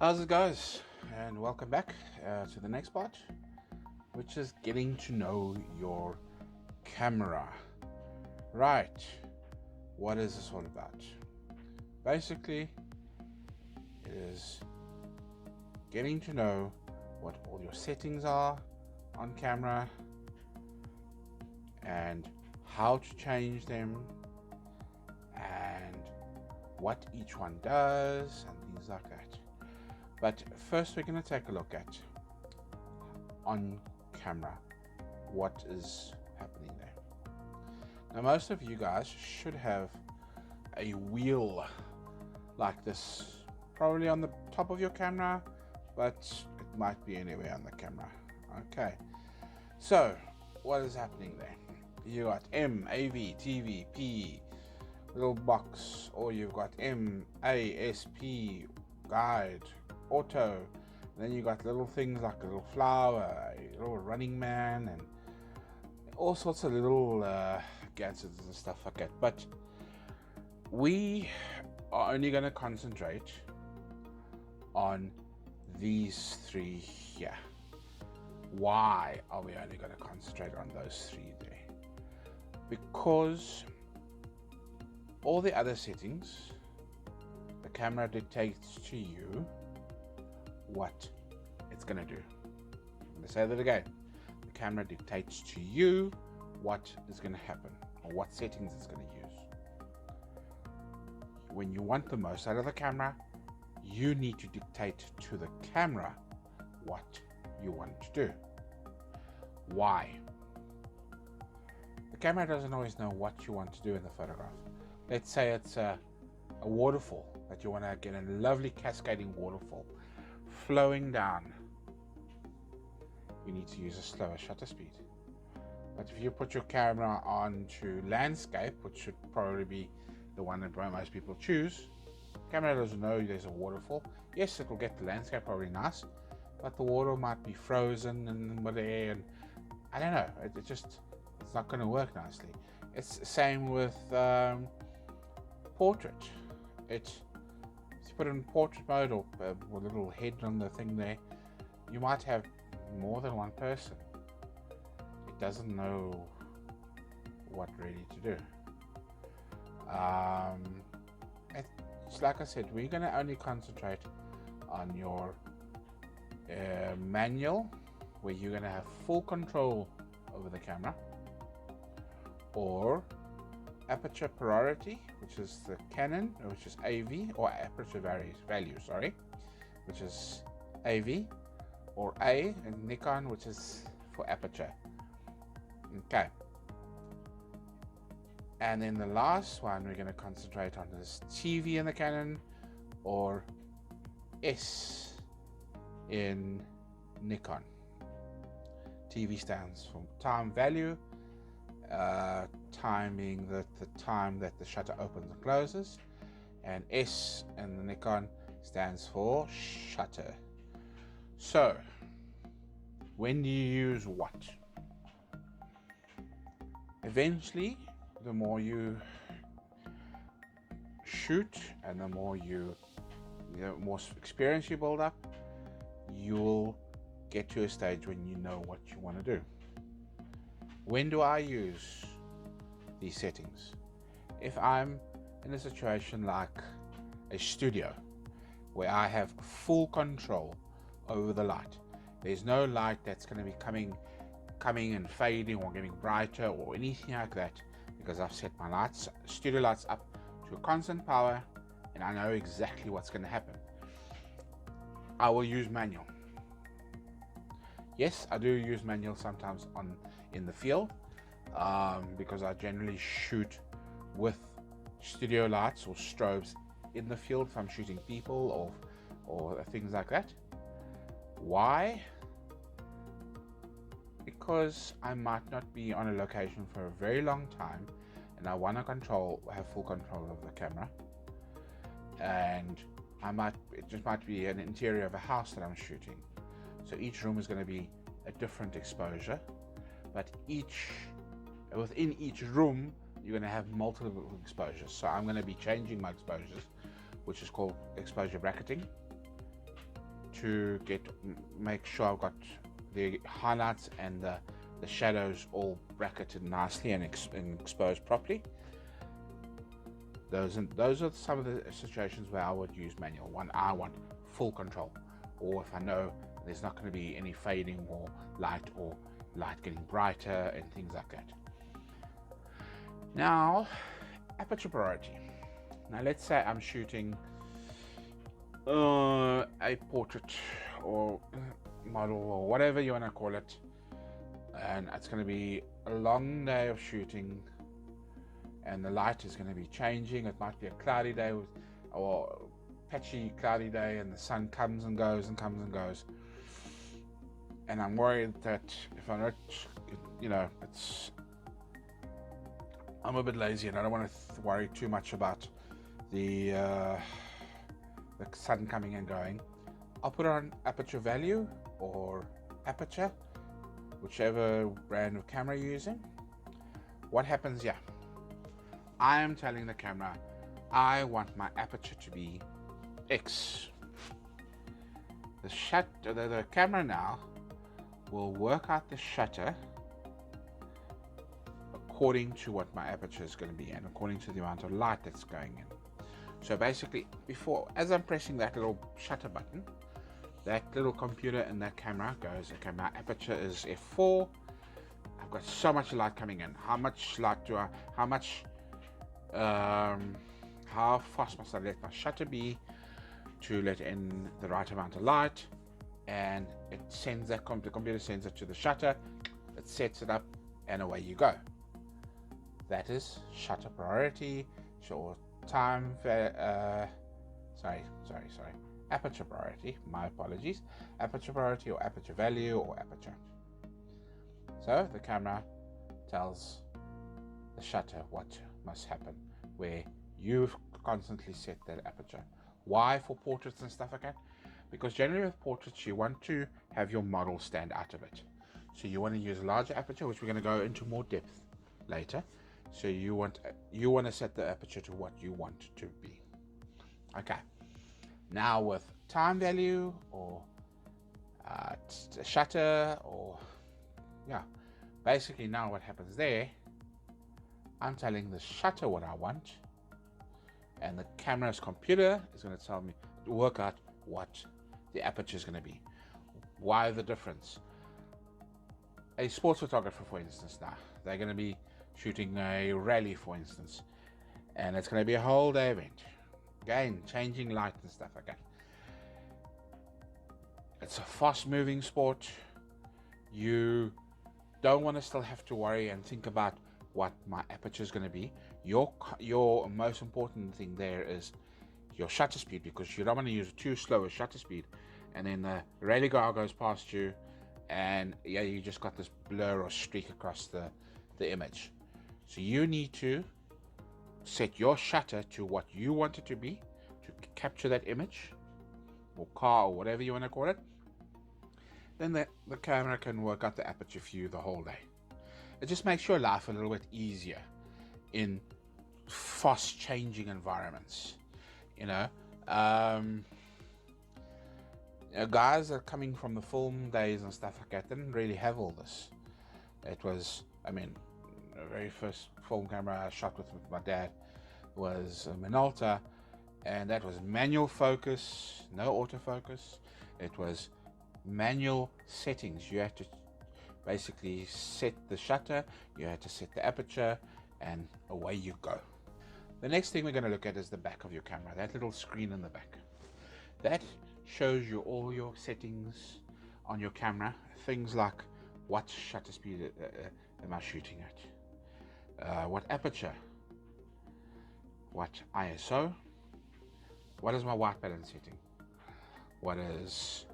How's it guys? And welcome back to the next part, which is getting to know your camera. Right, what is this all about? Basically, it is getting to know what all your settings are on camera and how to change them and what each one does and things like that. But first we're going to take a look at on camera what is happening there. Now most of you guys should have a wheel like this, probably on the top of your camera, but it might be anywhere on the camera. Okay, so what is happening there? You got M, AV, TV, P, little box, or you've got M, A, SP, guide, auto, and then you got little things like a little flower, a little running man, and all sorts of little gadgets and stuff like that. But we are only going to concentrate on these three here. Why are we only going to concentrate on those three there? Because all the other settings, the camera dictates to you what it's going to do. I'm going to say that again. The camera dictates to you what is going to happen or what settings it's going to use. When you want the most out of the camera, you need to dictate to the camera what you want to do. Why? The camera doesn't always know what you want to do in the photograph. Let's say it's a waterfall that you want to get, a lovely cascading waterfall flowing down. You need to use a slower shutter speed. But if you put your camera onto landscape, which should probably be the one that most people choose, the camera doesn't know there's a waterfall. Yes, it will get the landscape probably nice, but the water might be frozen and whatever, and I don't know, it's not going to work nicely. It's the same with portrait. If you put it in portrait mode or a little head on the thing there, you might have more than one person. It doesn't know what really to do. It's like I said, we're going to only concentrate on your manual, where you're going to have full control over the camera, or aperture priority, which is the Canon, which is AV, or aperture value, which is AV, or A, and Nikon, which is for aperture. Okay. And then the last one we're going to concentrate on is TV in the Canon, or S in Nikon. TV stands for time value, timing the time that the shutter opens and closes, and S in the Nikon stands for shutter. So when do you use what? Eventually, the more you shoot and the more more experience you build up, you'll get to a stage when you know what you want to do. When do I use these settings? If I'm in a situation like a studio where I have full control over the light, there's no light that's going to be coming and fading or getting brighter or anything like that, because I've set my studio lights up to a constant power and I know exactly what's going to happen. I will use manual. Yes, I do use manual sometimes in the field, because I generally shoot with studio lights or strobes in the field if I'm shooting people or things like that. Why? Because I might not be on a location for a very long time and I want to have full control of the camera, and it just might be an interior of a house that I'm shooting. So each room is going to be a different exposure, but within each room you're going to have multiple exposures. So I'm going to be changing my exposures, which is called exposure bracketing. to make sure I've got the highlights and the shadows all bracketed nicely and exposed properly. Those are some of the situations where I would use manual. When I want full control, or if I know there's not going to be any fading or light getting brighter and things like that. Now, aperture priority. Now let's say I'm shooting a portrait or model or whatever you want to call it, and it's going to be a long day of shooting, and the light is going to be changing. It might be a cloudy day or patchy cloudy day, and the sun comes and goes and comes and goes, and I'm worried that if I'm not, I'm a bit lazy and I don't want to worry too much about the sun coming and going. I'll put on aperture value or aperture, whichever brand of camera you're using. What happens here? I am telling the camera I want my aperture to be X. The camera now will work out the shutter according to what my aperture is going to be and according to the amount of light that's going in. So basically, as I'm pressing that little shutter button, that little computer in that camera goes, okay, my aperture is f4. I've got so much light coming in. How much light how fast must I let my shutter be to let in the right amount of light? And it sends that, the computer sends it to the shutter, it sets it up, and away you go. That is shutter priority, or aperture priority, my apologies, aperture priority or aperture value or aperture. So the camera tells the shutter what must happen, where you've constantly set that aperture. Why? For portraits and stuff like that? Because generally with portraits you want to have your model stand out of it. So you want to use a larger aperture, which we're going to go into more depth later. So you want to set the aperture to what you want to be. Okay. Now with time value or shutter basically now what happens there, I'm telling the shutter what I want, and the camera's computer is going to tell me to work out what the aperture is going to be. Why the difference? A sports photographer, for instance, now they're going to be shooting a rally, for instance, and it's going to be a whole day event. Again, changing light and stuff like that. It's a fast-moving sport. You don't want to still have to worry and think about what my aperture is going to be. Your most important thing there is your shutter speed, because you don't want to use too slow a shutter speed, and then the rally car goes past you, and you just got this blur or streak across the image. So you need to set your shutter to what you want it to be to capture that image or car or whatever you want to call it. Then the camera can work out the aperture for you the whole day. It just makes your life a little bit easier in fast changing environments. Guys that are coming from the film days and stuff like that didn't really have all this. It was, the very first film camera I shot with my dad was a Minolta, and that was manual focus, no autofocus. It was manual settings. You had to basically set the shutter, you had to set the aperture, and away you go. The next thing we're going to look at is the back of your camera, that little screen in the back. That shows you all your settings on your camera, things like what shutter speed am I shooting at, what aperture, what ISO, what is my white balance setting, what is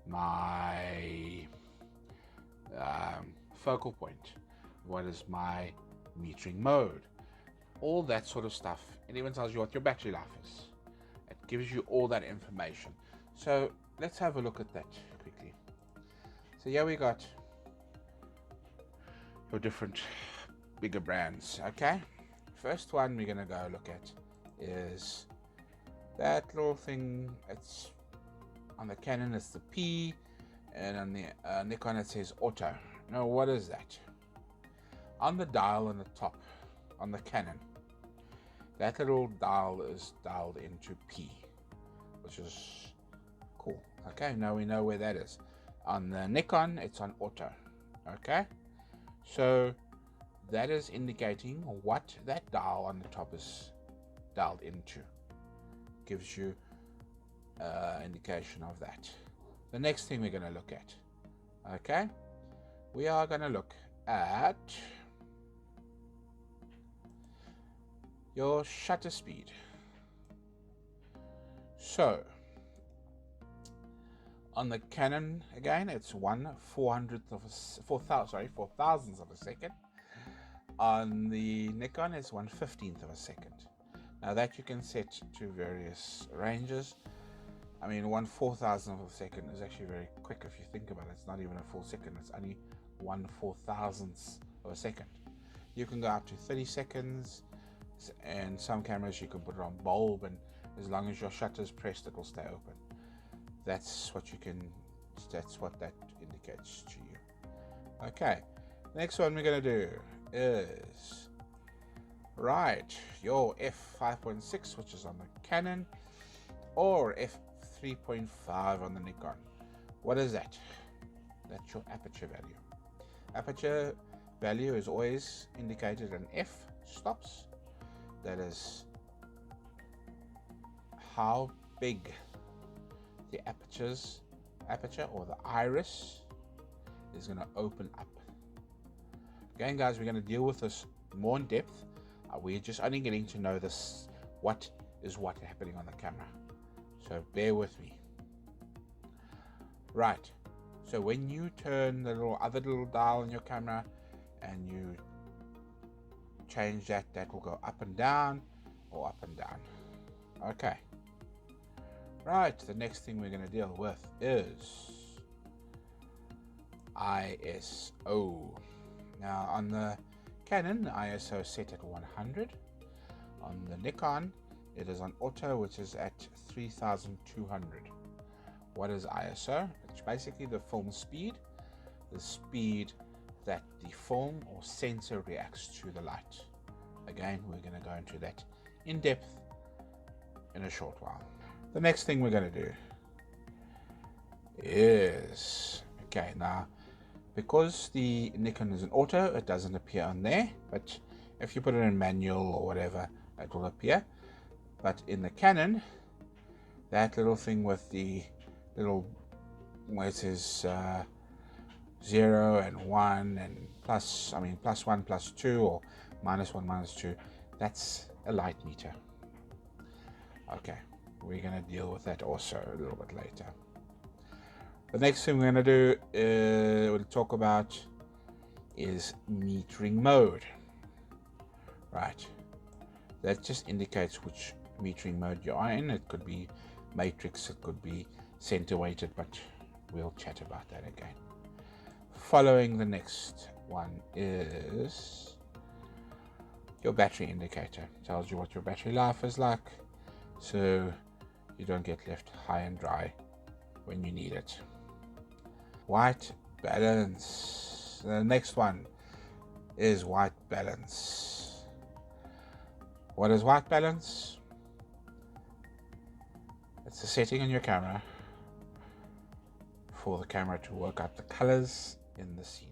my focal point, what is my metering mode, all that sort of stuff. It even tells you what your battery life is. It gives you all that information. So let's have a look at that quickly. So here we got your different bigger brands. Okay, first one we're gonna go look at is that little thing. On the Canon it's the P, and on the Nikon it says auto. Now what is that? On the dial on the top, on the Canon, that little dial is dialed into P, which is cool. Okay, now we know where that is. On the Nikon it's on auto. Okay, so that is indicating what that dial on the top is dialed into. Gives you indication of that. The next thing we're going to look at, okay, we are going to look at your shutter speed. So on the Canon, again, it's 4,000ths of a second. On the Nikon, it's 1/15th of a second. Now that you can set to various ranges. I mean, 1/4000th of a second is actually very quick if you think about it. It's not even a full second. It's only 1/4000th of a second. You can go up to 30 seconds, and some cameras you can put it on bulb, and as long as your shutter is pressed, it will stay open. That's what that indicates to you. Okay, next one we're going to do is your f5.6, which is on the Canon, or f3.5 on the Nikon. What is that? That's your aperture value. Aperture value is always indicated in f stops. That is how big the aperture or the iris is going to open up. Again, guys, we're going to deal with this more in depth. We're just only getting to know this, what is happening on the camera. So bear with me. Right. So when you turn the other little dial on your camera and you change that will go up and down or up and down. Okay. Right, the next thing we're going to deal with is ISO. Now on the Canon, ISO is set at 100. On the Nikon, it is on auto, which is at 3200. What is ISO? It's basically the film speed, the speed that the film or sensor reacts to the light. Again, we're going to go into that in depth in a short while. The next thing we're going to do is, okay, now because the Nikon is an auto, it doesn't appear on there, but if you put it in manual or whatever, it will appear. But in the Canon, that little thing with the little, where it says 0 and 1 and plus 1, +2, or -1, -2, that's a light meter. Okay, we're going to deal with that also a little bit later. The next thing we're going to do, we'll talk about, is metering mode. Right, that just indicates which metering mode you are in. It could be matrix, it could be center weighted, but we'll chat about that again. Following the next one is your battery indicator. It tells you what your battery life is like, so you don't get left high and dry when you need it. White balance. The next one is white balance. What is white balance? It's a setting on your camera for the camera to work out the colors in the scene.